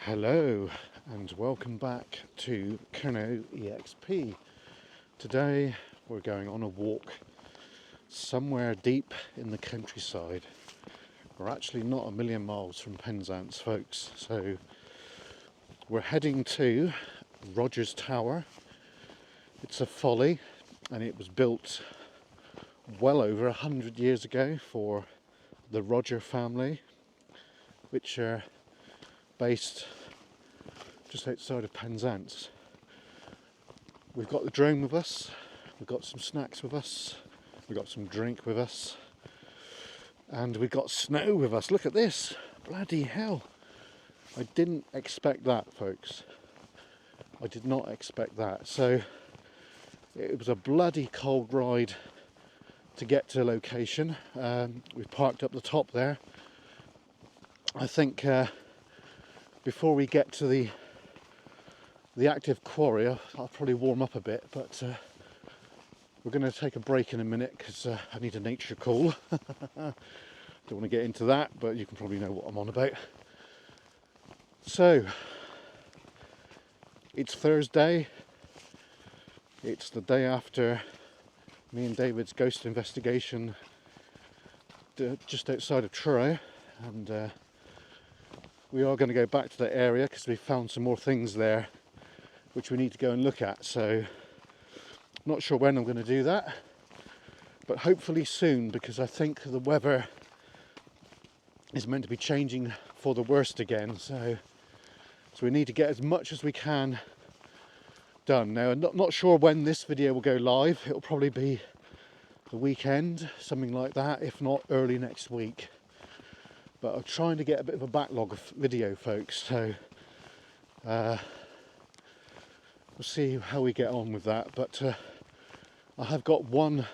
Hello and welcome back to Cornwall EXP. Today we're going on a walk somewhere deep in the countryside. We're actually not a million miles from Penzance, folks, so we're heading to ROGERS Tower. It's a folly and it was built well over 100 years ago for the Roger family, which are based just outside of Penzance. We've got the drone with us, we've got some snacks with us, we've got some drink with us, and we've got snow with us. Look at this, bloody hell. I didn't expect that, folks. I did not expect that. So it was a bloody cold ride to get to the location. We've parked up the top there. I think before we get to the active quarry, I'll probably warm up a bit, but we're going to take a break in a minute because I need a nature call. Don't want to get into that, but you can probably know what I'm on about. So, it's Thursday. It's the day after me and David's ghost investigation just outside of Truro, and we are going to go back to that area because we found some more things there which we need to go and look at. So not sure when I'm going to do that, but hopefully soon, because I think the weather is meant to be changing for the worst again. So we need to get as much as we can done. Now I'm not sure when this video will go live. It'll probably be the weekend, something like that, if not early next week. But I'm trying to get a bit of a backlog of video, folks, so we'll see how we get on with that. But I have got one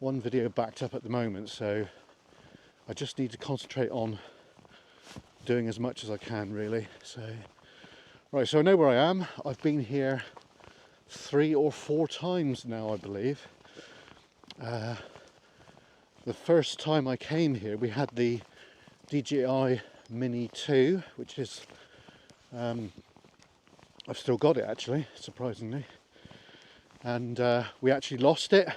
video backed up at the moment, so I just need to concentrate on doing as much as I can, really. So right, so I know where I am. I've been here 3 or 4 times now, I believe. The first time I came here, we had the DJI Mini 2, which is I've still got it, actually, surprisingly, and we actually lost it,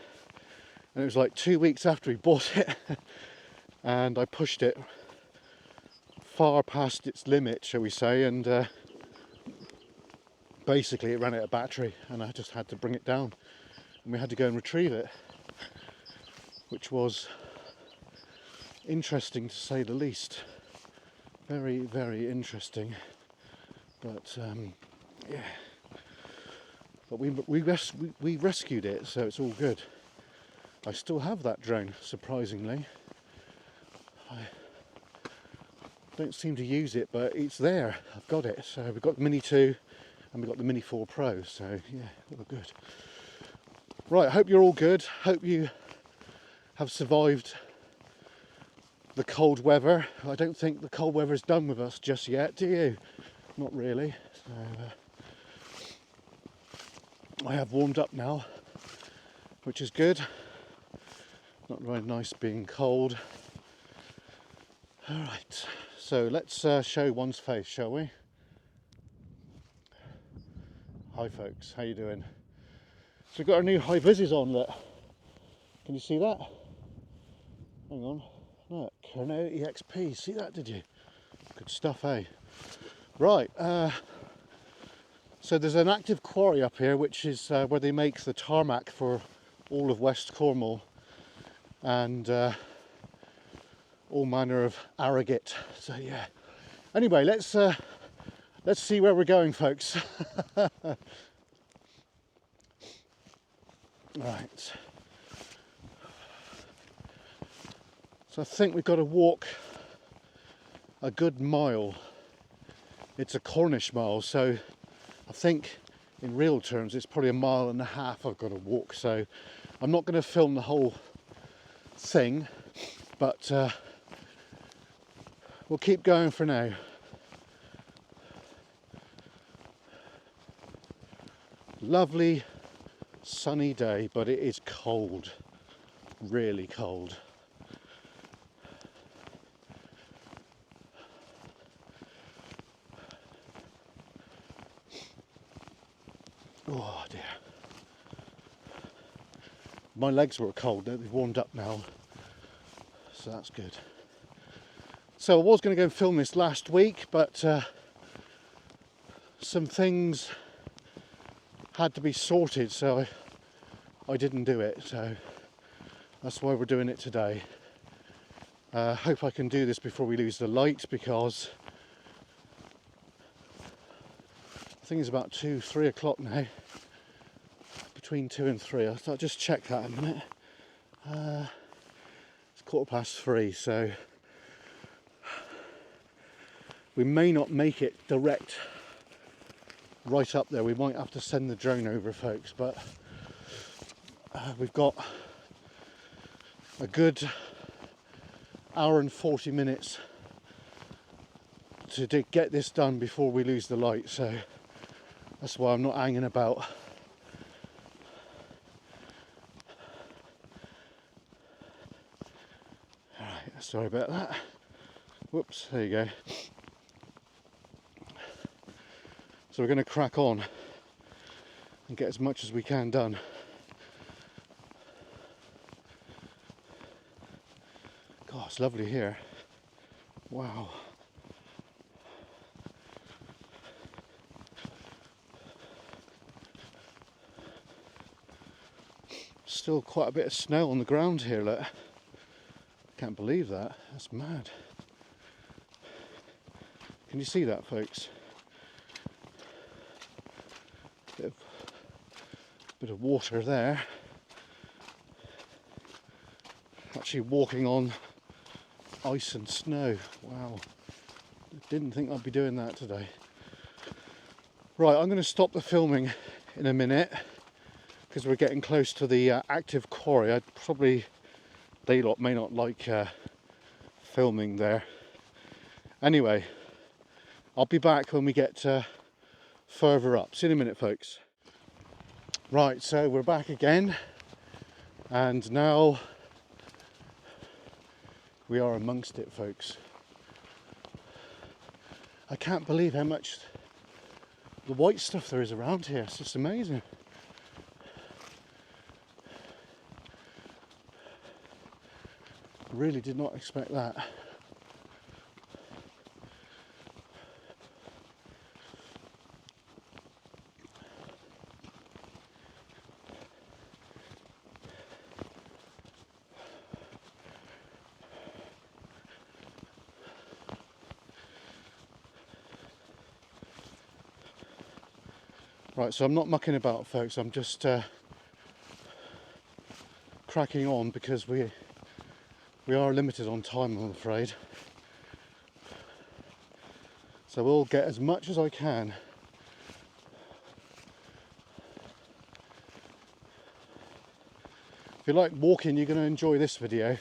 and it was like 2 weeks after we bought it and I pushed it far past its limit, shall we say, and basically it ran out of battery and I just had to bring it down and we had to go and retrieve it, which was interesting to say the least. Very, very interesting. But yeah, but we rescued it, so it's all good. I still have that drone, surprisingly. I don't seem to use it, but it's there. I've got it. So we've got the Mini 2 and we've got the Mini 4 Pro, so yeah, all good. Right, I hope you're all good. Hope you have survived the cold weather. I don't think the cold weather is done with us just yet, do you? Not really. So I have warmed up now, which is good. Not very nice being cold. All right, so let's show one's face, shall we? Hi folks, how you doing? So we've got our new high vises on, look. Can you see that? Hang on. Look, Cornwall EXP, see that, did you? Good stuff, eh? Right, so there's an active quarry up here, which is where they make the tarmac for all of West Cornwall and all manner of arrogate. So yeah. Anyway, let's see where we're going, folks. Right. So I think we've got to walk a good mile. It's a Cornish mile, so I think in real terms it's probably 1.5 miles I've got to walk. So I'm not going to film the whole thing, but we'll keep going for now. Lovely sunny day, but it is cold, really cold. Oh dear. My legs were cold, they've warmed up now, so that's good. So I was going to go and film this last week, but some things had to be sorted, so I didn't do it. So that's why we're doing it today. Hope I can do this before we lose the light, because I think it's about 2-3 o'clock now. Between 2 and 3. I'll just check that in a minute. It's 3:15, so we may not make it direct right up there. We might have to send the drone over, folks, but we've got a good hour and 40 minutes to get this done before we lose the light, so that's why I'm not hanging about. Alright, sorry about that. Whoops, there you go. So we're going to crack on and get as much as we can done. God, it's lovely here. Wow. Still quite a bit of snow on the ground here, look. Can't believe that. That's mad. Can you see that, folks? Bit of water there. Actually walking on ice and snow. Wow. Didn't think I'd be doing that today. Right, I'm going to stop the filming in a minute because we're getting close to the active quarry. They lot may not like filming there. Anyway, I'll be back when we get further up. See you in a minute, folks. Right, so we're back again, and now we are amongst it, folks. I can't believe how much the white stuff there is around here. It's just amazing. Really did not expect that. Right, so I'm not mucking about, folks. I'm just cracking on because we are limited on time, I'm afraid. So we'll get as much as I can. If you like walking, you're going to enjoy this video.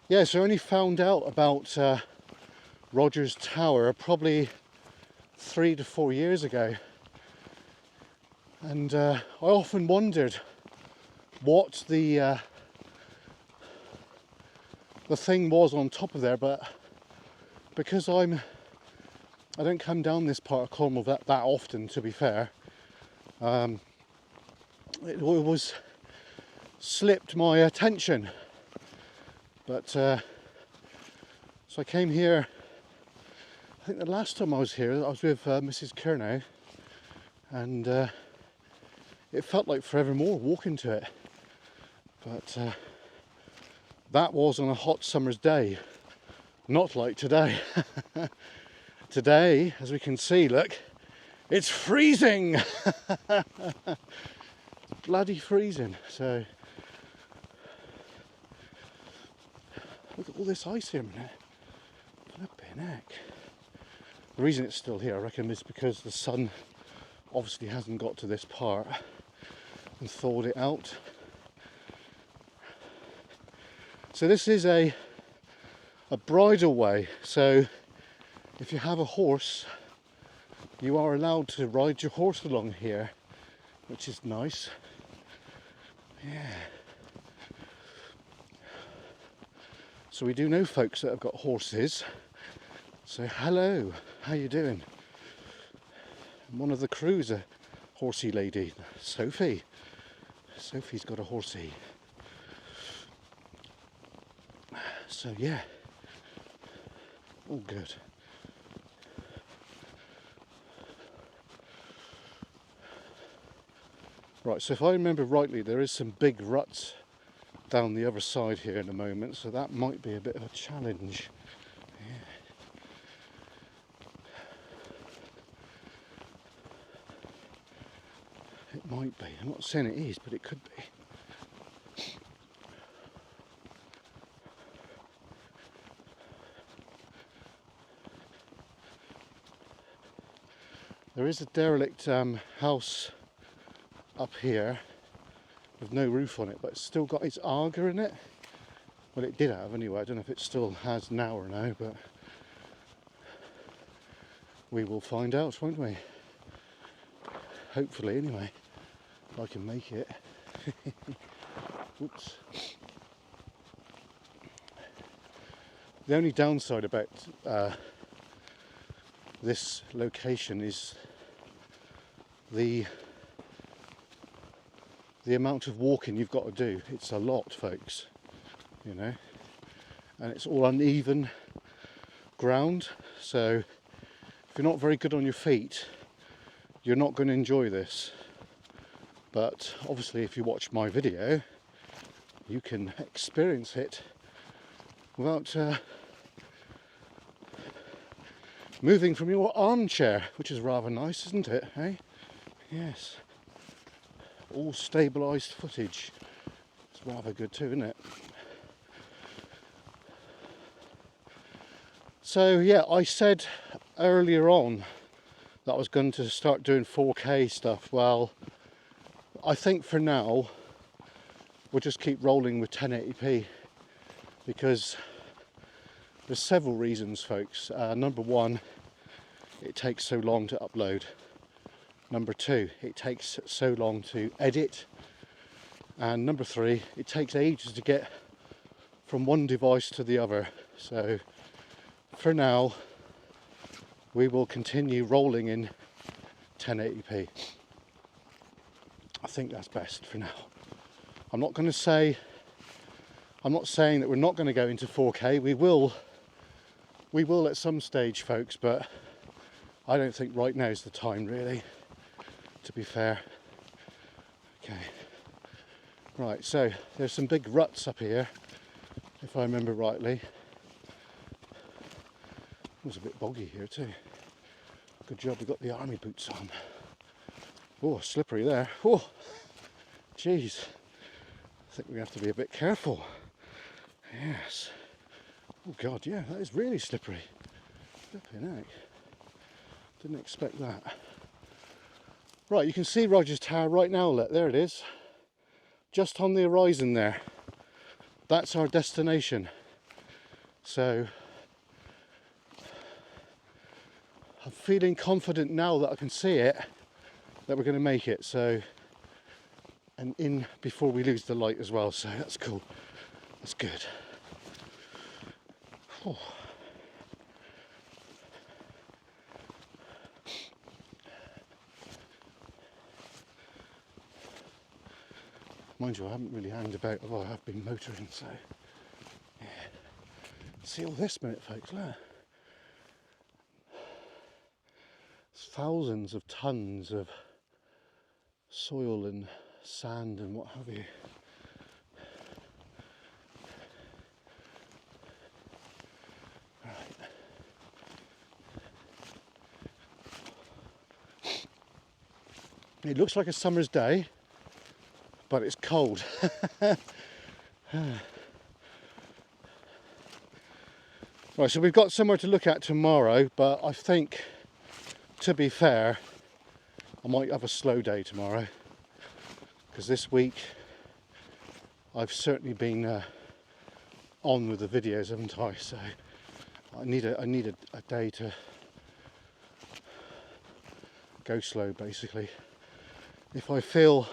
Yeah, so I only found out about ROGERS Tower probably 3 to 4 years ago, and I often wondered what the thing was on top of there, but because I don't come down this part of Cornwall that often, to be fair, it was slipped my attention. But so I came here, I think the last time I was here, I was with Mrs. Kernow, and it felt like forevermore walking to it. But that was on a hot summer's day, not like today. Today, as we can see, look, it's freezing. It's bloody freezing. So look at all this ice here, man. Flipping heck. The reason it's still here, I reckon, is because the sun obviously hasn't got to this part and thawed it out. So this is a bridleway. So if you have a horse, you are allowed to ride your horse along here, which is nice. Yeah. So we do know folks that have got horses. So hello, how you doing? One of the crew's a horsey lady, Sophie. Sophie's got a horsey. So yeah, all good. Right, so if I remember rightly, there is some big ruts down the other side here in a moment, so that might be a bit of a challenge. Yeah. It might be. I'm not saying it is, but it could be. There is a derelict house up here with no roof on it, but it's still got its Aga in it. Well, it did have anyway. I don't know if it still has now or no, but we will find out, won't we? Hopefully, anyway, if I can make it. Oops. The only downside about this location is the amount of walking you've got to do. It's a lot, folks, you know, and it's all uneven ground, so if you're not very good on your feet, you're not going to enjoy this. But obviously if you watch my video, you can experience it without moving from your armchair, which is rather nice, isn't it, eh? Yes. All stabilised footage. It's rather good too, isn't it? So yeah, I said earlier on that I was going to start doing 4K stuff. Well, I think for now we'll just keep rolling with 1080p because there's several reasons, folks. Number one, it takes so long to upload. Number two, it takes so long to edit. And number three, it takes ages to get from one device to the other. So for now, we will continue rolling in 1080p. I think that's best for now. I'm not saying that we're not going to go into 4K. We will at some stage, folks, but I don't think right now is the time, really, to be fair. Okay. Right, so there's some big ruts up here, if I remember rightly. It was a bit boggy here too. Good job we got the army boots on. Oh, slippery there. Oh, jeez. I think we have to be a bit careful. Yes. Oh God, yeah, that is really slippery. Flipping heck. Didn't expect that. Right, you can see Rogers Tower right now, look, there it is. Just on the horizon there. That's our destination. So, I'm feeling confident now that I can see it, that we're going to make it. So, and in before we lose the light as well, so that's cool. That's good. Oh. Mind you, I haven't really hanged about, although I have been motoring, so yeah. See all this minute, folks, look. There's thousands of tons of soil and sand and what have you. Right. It looks like a summer's day, but it's cold. Right, so we've got somewhere to look at tomorrow, but I think, to be fair, I might have a slow day tomorrow, because this week I've certainly been on with the videos, haven't I? So I need a day to go slow, basically. If I feel,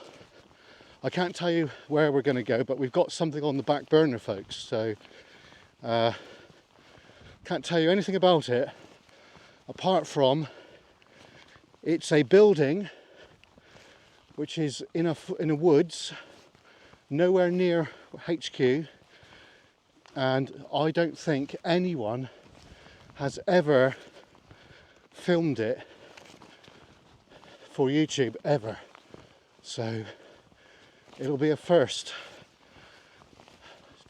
I can't tell you where we're going to go, but we've got something on the back burner, folks. So Can't tell you anything about it apart from it's a building which is in a woods, nowhere near HQ, and I don't think anyone has ever filmed it for YouTube ever. So it'll be a first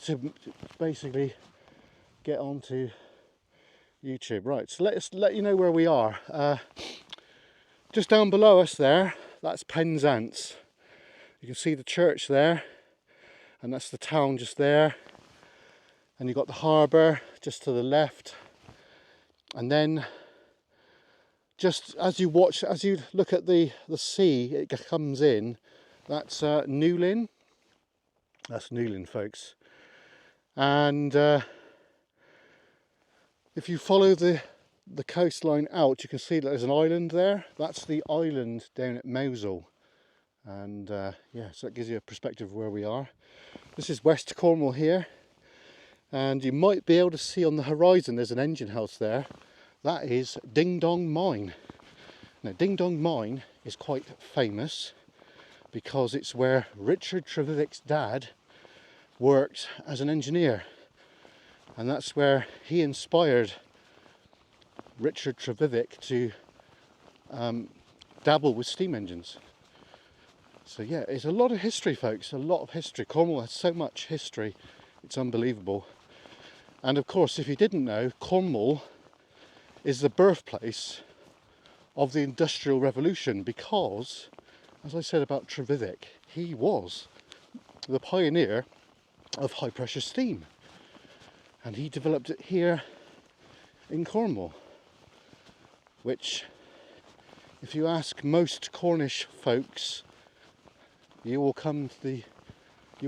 to basically get onto YouTube. Right, so let's let you know where we are. Just down below us there, that's Penzance. You can see the church there, and that's the town just there. And you've got the harbour just to the left. And then just as you look at the sea, it comes in, that's Newlyn. That's Newlyn, folks. And if you follow the coastline out, you can see that there's an island there. That's the island down at Mousel. And yeah, so that gives you a perspective of where we are. This is West Cornwall here. And you might be able to see on the horizon, there's an engine house there. That is Ding Dong Mine. Now, Ding Dong Mine is quite famous because it's where Richard Trevithick's dad worked as an engineer. And that's where he inspired Richard Trevithick to dabble with steam engines. So yeah, it's a lot of history, folks, a lot of history. Cornwall has so much history, it's unbelievable. And of course, if you didn't know, Cornwall is the birthplace of the Industrial Revolution because, as I said about Trevithick, he was the pioneer of high pressure steam. And he developed it here in Cornwall, which, if you ask most Cornish folks, you will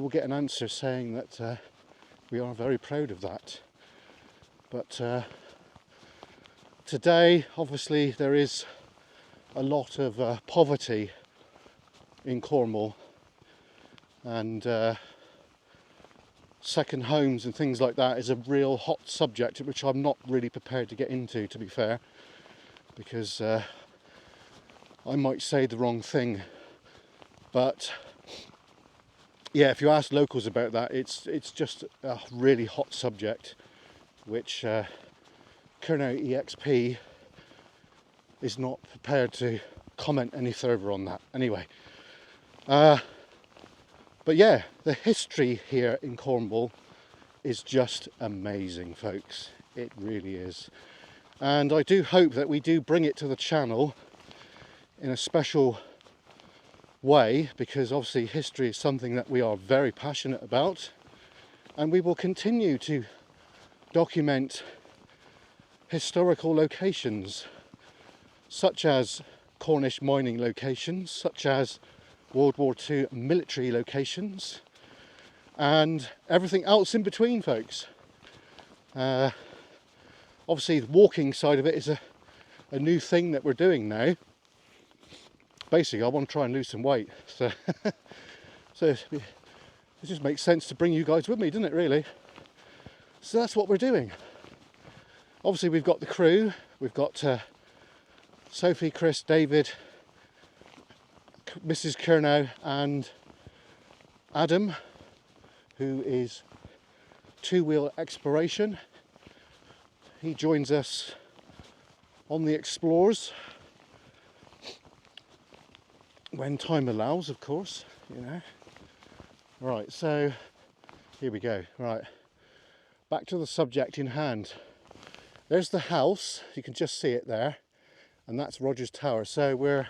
get an answer saying that we are very proud of that. But today, obviously, there is a lot of poverty in Cornwall, and second homes and things like that is a real hot subject, which I'm not really prepared to get into, to be fair, because I might say the wrong thing. But yeah, if you ask locals about that, it's just a really hot subject, which Cornwall EXP is not prepared to comment any further on that. Anyway, but yeah, the history here in Cornwall is just amazing, folks. It really is. And I do hope that we do bring it to the channel in a special way, because obviously history is something that we are very passionate about, and we will continue to document historical locations such as Cornish mining locations, such as World War II military locations, and everything else in between, folks. Obviously the walking side of it is a new thing that we're doing now. Basically, I want to try and lose some weight, so it just makes sense to bring you guys with me, doesn't it, really? So that's what we're doing. Obviously, we've got the crew. We've got Sophie, Chris, David, Mrs. Curnow, and Adam, who is Two Wheel Exploration. He joins us on the Explorers when time allows, of course, you know. Right, so here we go. Right, back to the subject in hand. There's the house, you can just see it there, and that's Rogers Tower. So we're,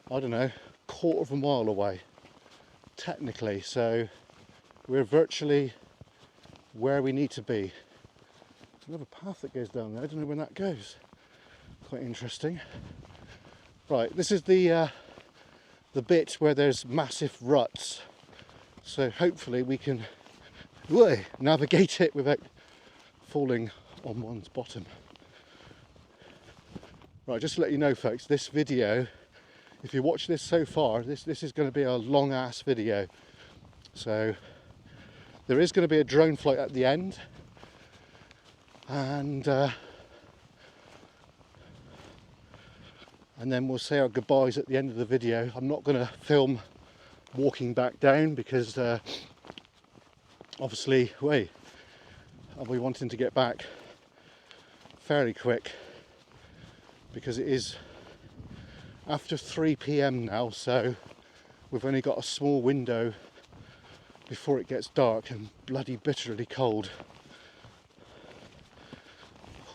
I don't know, quarter of a mile away, technically. So we're virtually where we need to be. There's another path that goes down there. I don't know when that goes. Quite interesting. Right, this is the bit where there's massive ruts. So hopefully we can navigate it without falling on one's bottom. Right, just to let you know, folks, this video, if you watch this so far, this is going to be a long ass video. So there is going to be a drone flight at the end, and then we'll say our goodbyes at the end of the video. I'm not going to film walking back down because obviously I'll be wanting to get back fairly quick, because it is after 3 p.m. now, so we've only got a small window before it gets dark and bloody bitterly cold.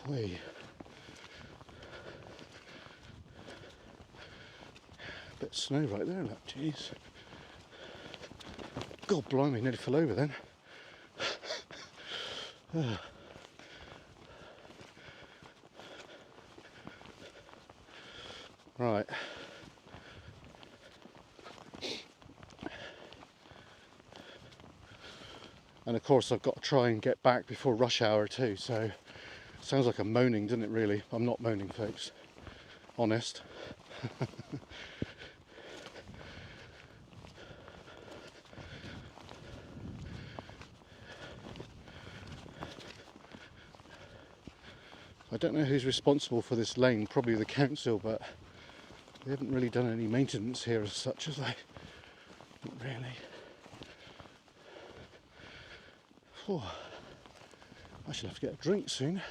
Bit of snow right there, look, jeez. God blimey, nearly fell over then. Right. And of course I've got to try and get back before rush hour too, so sounds like I'm moaning, doesn't it really? I'm not moaning, folks. Honest. I don't know who's responsible for this lane, probably the council, but they haven't really done any maintenance here as such, have they? Not really. Oh, I shall have to get a drink soon.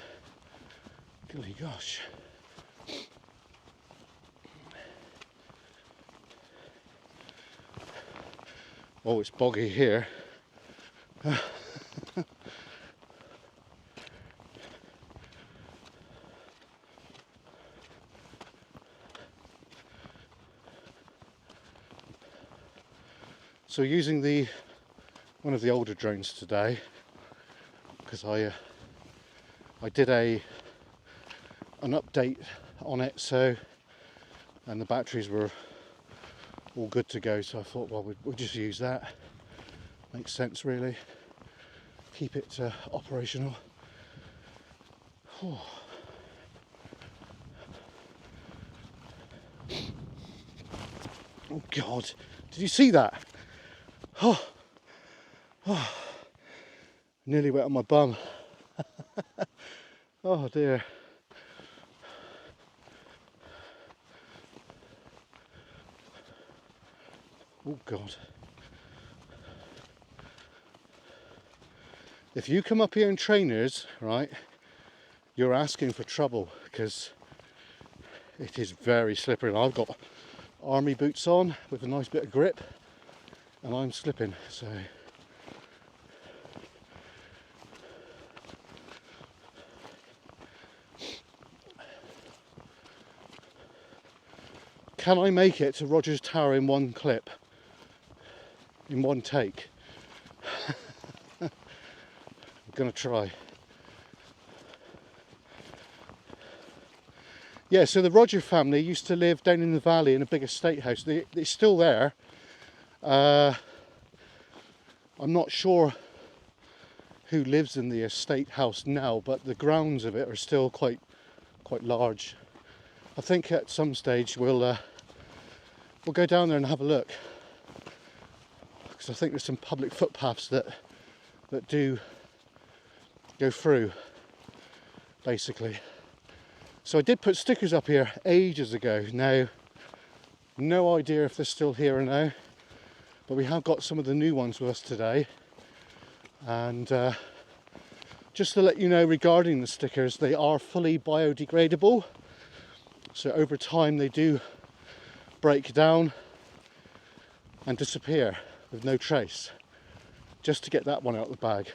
Golly gosh. Oh, it's boggy here. So using one of the older drones today, because I did an update on it, and the batteries were all good to go, so I thought, well, we'll just use that. Makes sense, really. Keep it operational. Oh. Oh God, did you see that? Oh. Nearly wet on my bum. Oh dear. Oh God. If you come up here in trainers, right, you're asking for trouble, because it is very slippery. And I've got army boots on with a nice bit of grip, and I'm slipping, so. Can I make it to Rogers Tower in one clip? In one take? I'm gonna try. Yeah, so the Roger family used to live down in the valley in a big estate house. They're still there. I'm not sure who lives in the estate house now, but the grounds of it are still quite large. I think at some stage we'll go down there and have a look, because I think there's some public footpaths that do go through, basically. So I did put stickers up here ages ago. Now, no idea if they're still here or now, but we have got some of the new ones with us today. And just to let you know regarding the stickers, they are fully biodegradable. So over time they do break down and disappear with no trace. Just to get that one out of the bag.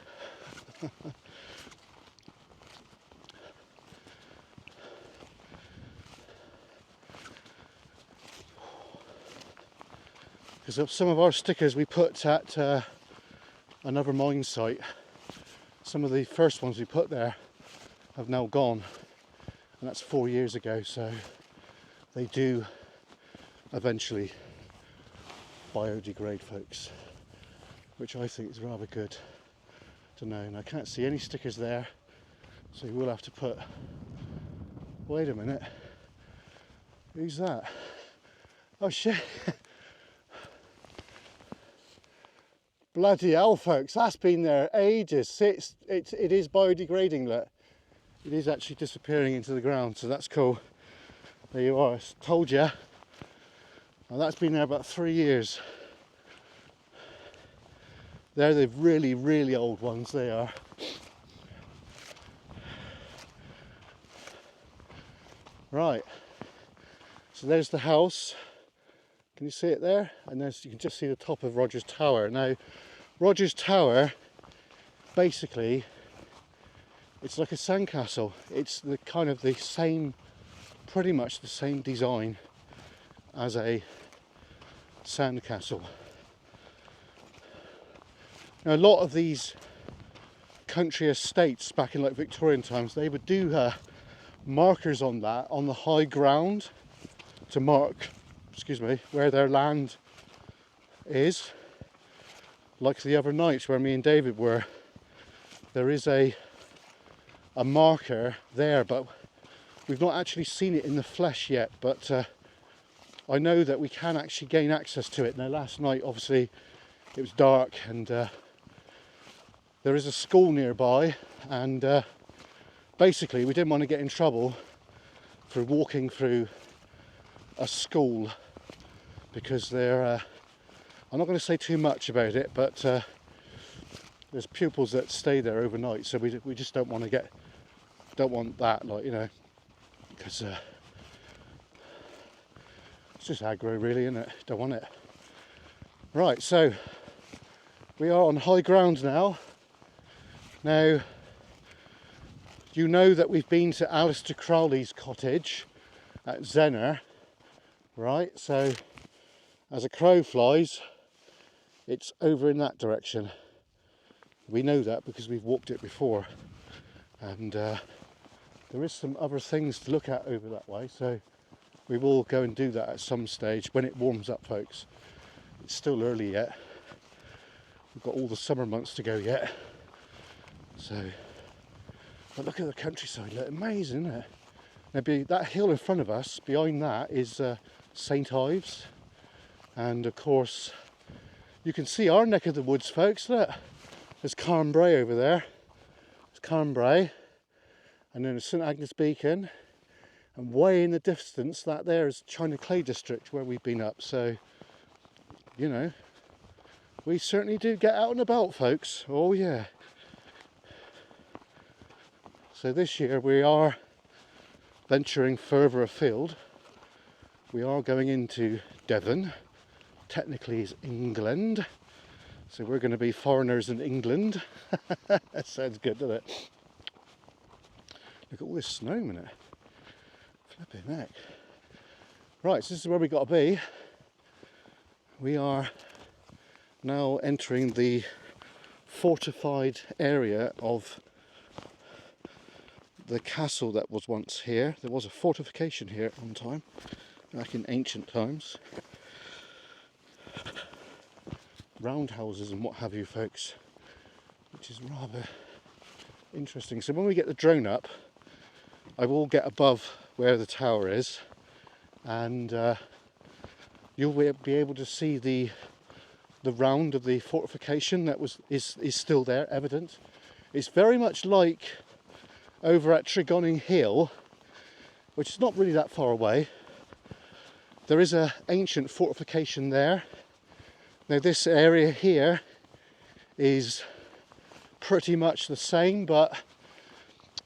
Because some of our stickers we put at another mine site. Some of the first ones we put there have now gone, and that's 4 years ago, so they do eventually biodegrade, folks, which I think is rather good to know. And I can't see any stickers there, so you will have to put, wait a minute, who's that? Oh shit. Bloody hell, folks, that's been there ages. It is biodegrading, look. it is actually disappearing into the ground, so that's cool. There you are, I told you. And that's been there about 3 years. They're the really, really old ones, they are. Right, so there's the house. Can you see it there? And you can just see the top of Rogers Tower. Now, Rogers Tower, basically, it's like a sandcastle. It's the kind of the same, pretty much the same design as a sandcastle. Now, a lot of these country estates back in like Victorian times, they would do markers on that, on the high ground, to mark, where their land is. Like the other night where me and David were, there is a marker there, but we've not actually seen it in the flesh yet, but I know that we can actually gain access to it. Now, last night obviously it was dark, and there is a school nearby, and basically we didn't want to get in trouble for walking through a school, because they're I'm not going to say too much about it, but there's pupils that stay there overnight, so we just don't want that, like, you know, because it's just aggro really, isn't it? Don't want it. Right, so we are on high ground now. Now, you know that we've been to Alistair Crowley's cottage at Zenner, right? So as a crow flies, it's over in that direction. We know that because we've walked it before, and there is some other things to look at over that way, so we will go and do that at some stage when it warms up, folks. It's still early yet. We've got all the summer months to go yet. So, but look at the countryside, look, amazing, isn't it? Now, that hill in front of us, behind that is St Ives, and of course you can see our neck of the woods, folks. Look, there's Carnbray over there. There's Carnbray, and then there's St Agnes Beacon, and way in the distance that there is China Clay District where we've been up. So, you know, we certainly do get out and about, folks. Oh yeah. So this year we are venturing further afield. We are going into Devon, technically is England, so we're going to be foreigners in England. That sounds good, doesn't it? Look at all this snow, innit? Flipping heck. Right, so this is where we got to be. We are now entering the fortified area of the castle that was once here. There was a fortification here at one time, back in ancient times. Roundhouses and what have you, folks, which is rather interesting. So when we get the drone up, I will get above where the tower is, and you'll be able to see the round of the fortification that is still there, evident. It's very much like over at Tregonning Hill, which is not really that far away. There is an ancient fortification there. Now this area here is pretty much the same, but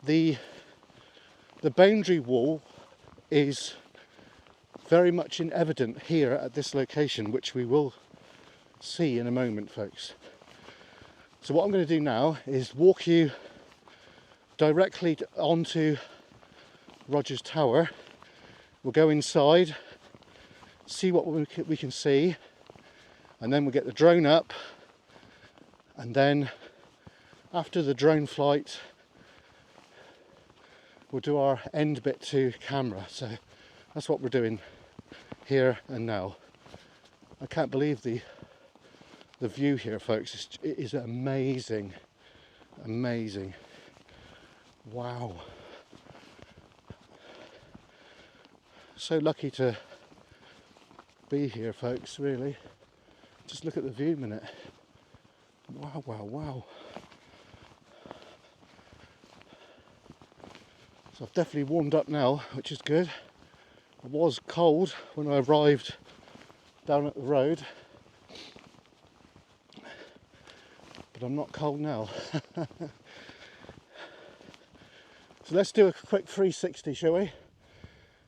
the boundary wall is very much in evident here at this location, which we will see in a moment, folks. So what I'm going to do now is walk you directly onto Rogers Tower. We'll go inside, see what we can see, and then we'll get the drone up, and then after the drone flight we'll do our end bit to camera. So that's what we're doing here and now. I can't believe the view here, folks. It is amazing, amazing. Wow. So lucky to be here, folks, really. Just look at the view a minute. Wow, wow, wow. So I've definitely warmed up now, which is good. I was cold when I arrived down at the road, but I'm not cold now. So let's do a quick 360, shall we?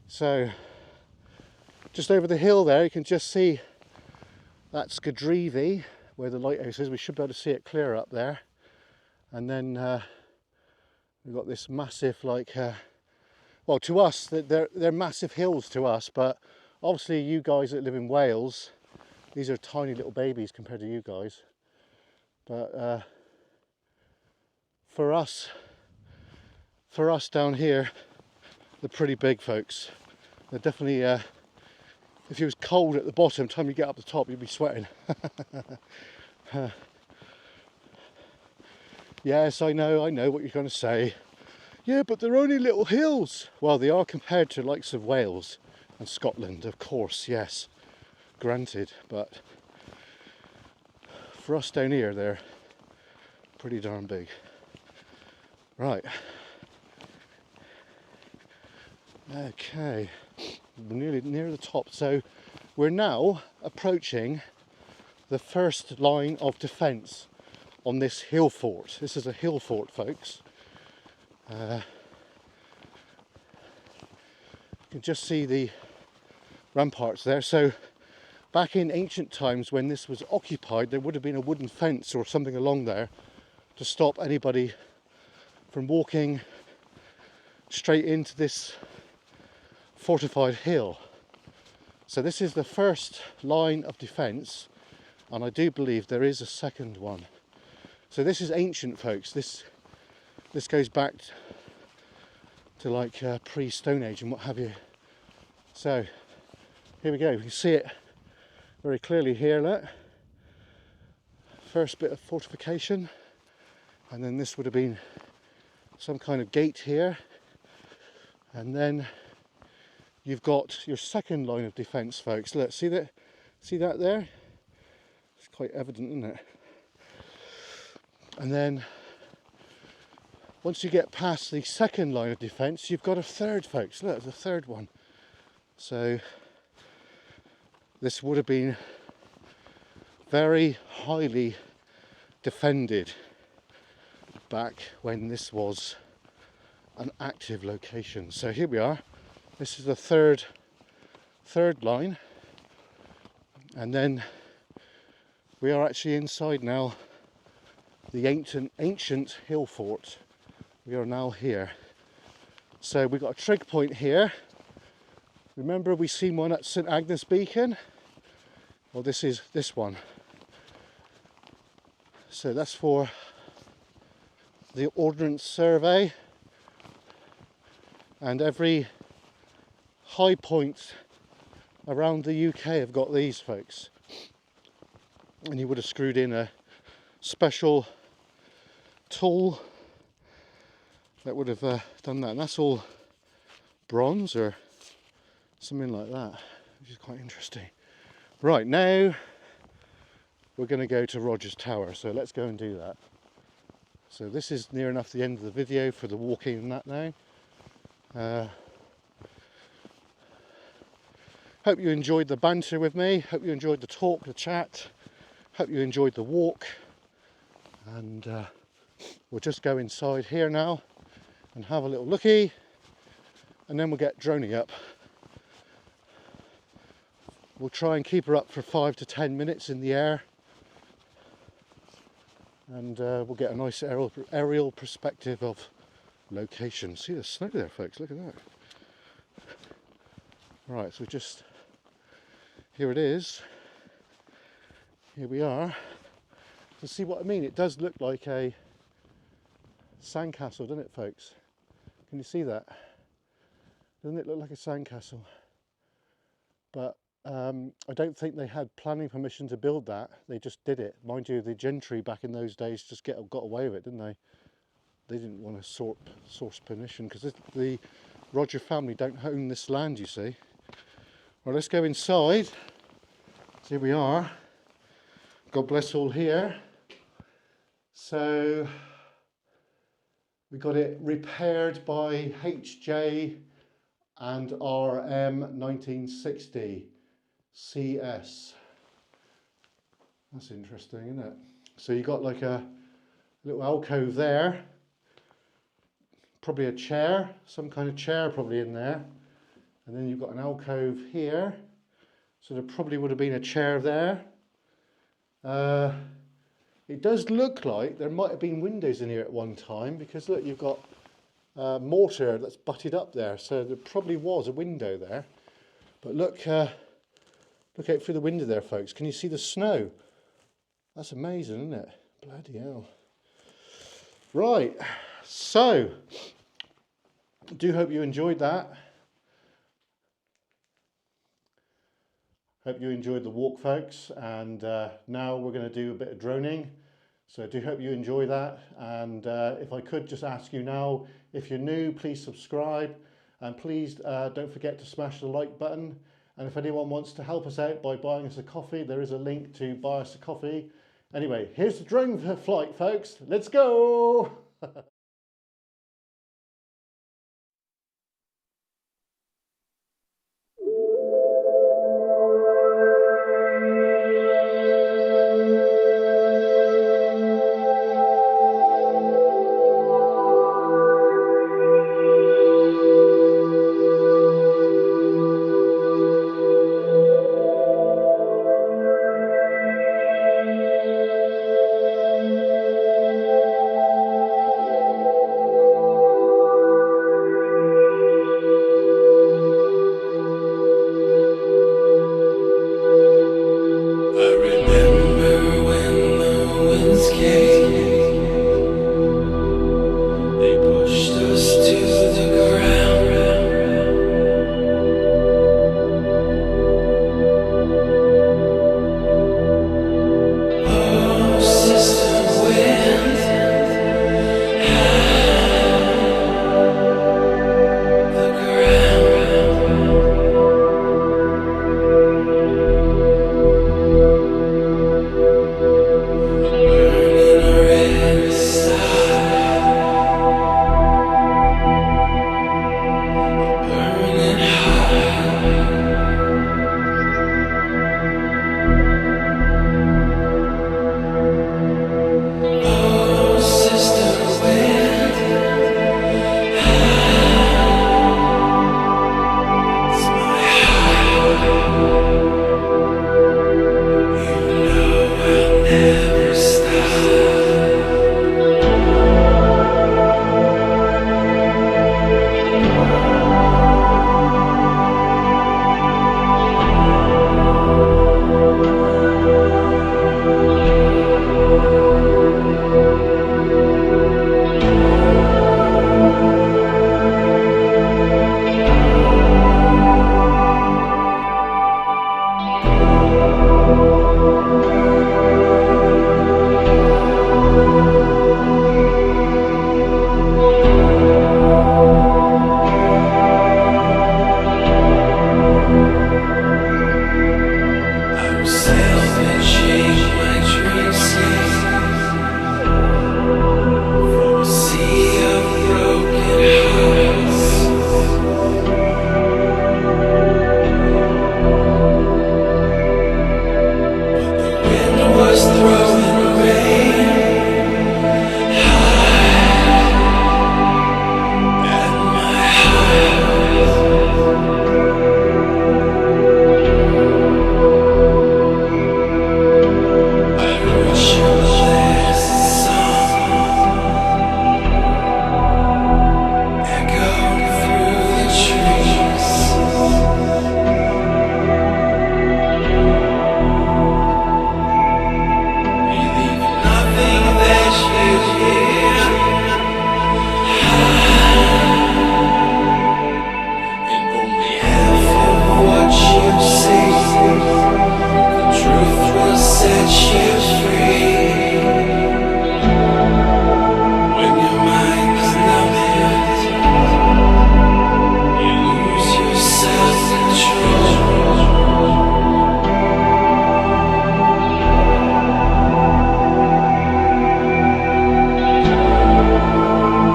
So just over the hill there, you can just see that Skadrevi, where the lighthouse is. We should be able to see it clear up there. And then we've got this massive, like, well, to us, they're massive hills to us, but obviously you guys that live in Wales, these are tiny little babies compared to you guys. But for us down here, they're pretty big, folks. They're definitely, if it was cold at the bottom, by the time you get up the top, you'd be sweating. Yes, I know what you're going to say. Yeah, but they're only little hills. Well, they are compared to likes of Wales and Scotland, of course, yes, granted. But for us down here, they're pretty darn big. Right. Okay, we're nearly near the top. So we're now approaching the first line of defence on this hill fort. This is a hill fort, folks. You can just see the ramparts there. So back in ancient times when this was occupied, there would have been a wooden fence or something along there to stop anybody from walking straight into this fortified hill. So this is the first line of defence, and I do believe there is a second one. So this is ancient, folks. This goes back to like pre-Stone Age and what have you. So here we go. You can see it very clearly here. Look, first bit of fortification, and then this would have been some kind of gate here, and then you've got your second line of defence, folks. Look, see that there? It's quite evident, isn't it? And then once you get past the second line of defence, you've got a third, folks. Look, there's a third one. So this would have been very highly defended back when this was an active location. So here we are. This is the third line, and then we are actually inside now the ancient hill fort. We are now here. So we've got a trig point here. Remember we seen one at St Agnes Beacon? Well, this is this one. So that's for the Ordnance Survey, and every high point around the UK have got these, folks. And you would have screwed in a special tool that would have done that. And that's all bronze or something like that, which is quite interesting. Right, now we're going to go to Rogers Tower, so let's go and do that. So this is near enough the end of the video for the walking and that now. Hope you enjoyed the banter with me, hope you enjoyed the talk, the chat, hope you enjoyed the walk, and we'll just go inside here now and have a little looky, and then we'll get droning up. We'll try and keep her up for 5 to 10 minutes in the air, and we'll get a nice aerial perspective of location. See the snow there, folks, look at that. Right, so just, here it is. Here we are. So see what I mean? It does look like a sandcastle, doesn't it, folks? Can you see that? Doesn't it look like a sandcastle? But I don't think they had planning permission to build that. They just did it. Mind you, the gentry back in those days just got away with it, didn't they? They didn't want to source permission, because the Roger family don't own this land, you see. Well, let's go inside. So here we are. God bless all here. So We got it repaired by HJ and RM 1960 CS. That's interesting, isn't it? So you got like a little alcove there, probably a chair, some kind of chair probably in there, and then you've got an alcove here, so there probably would have been a chair there. It does look like there might have been windows in here at one time, because look, you've got mortar that's butted up there, so there probably was a window there. But look out through the window there, folks. Can you see the snow? That's amazing, isn't it? Bloody hell. Right, so I do hope you enjoyed that. Hope you enjoyed the walk, folks, and now we're going to do a bit of droning. So I do hope you enjoy that, and if I could just ask you now, if you're new, please subscribe, and please don't forget to smash the like button. And if anyone wants to help us out by buying us a coffee, there is a link to buy us a coffee. Anyway, here's the drone flight, folks. Let's go!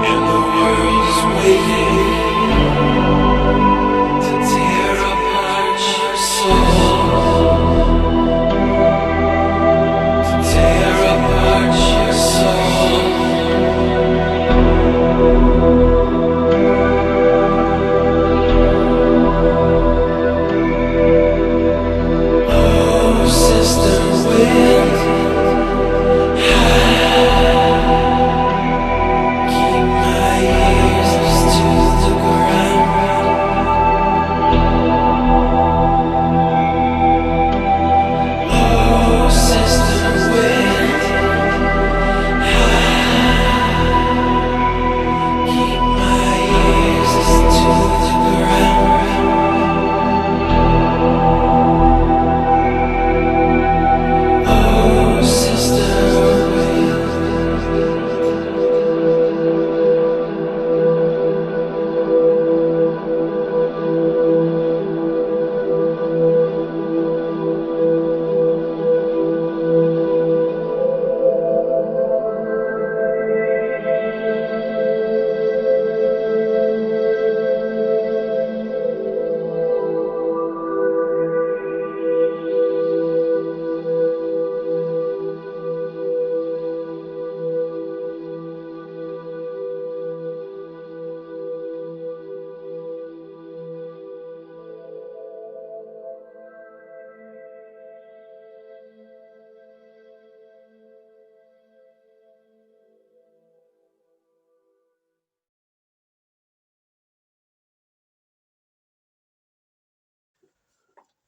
In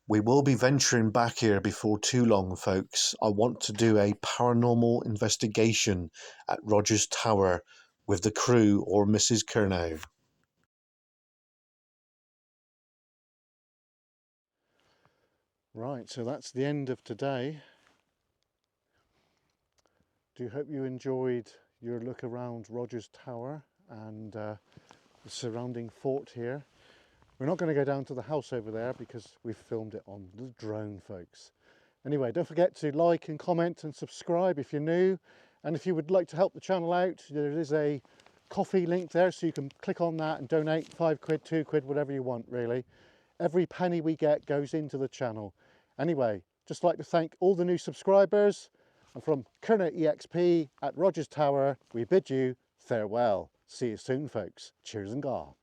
We will be venturing back here before too long, folks. I want to do a paranormal investigation at Rogers Tower with the crew or Mrs. Curnow. Right, so that's the end of today. Do hope you enjoyed your look around Rogers Tower and the surrounding fort here. We're not going to go down to the house over there because we've filmed it on the drone, folks. Anyway, don't forget to like and comment and subscribe if you're new. And if you would like to help the channel out, there is a coffee link there, so you can click on that and donate 5 quid, 2 quid, whatever you want, really. Every penny we get goes into the channel. Anyway, just like to thank all the new subscribers. And from Cornwall EXP at Rogers Tower, we bid you farewell. See you soon, folks. Cheers and gar.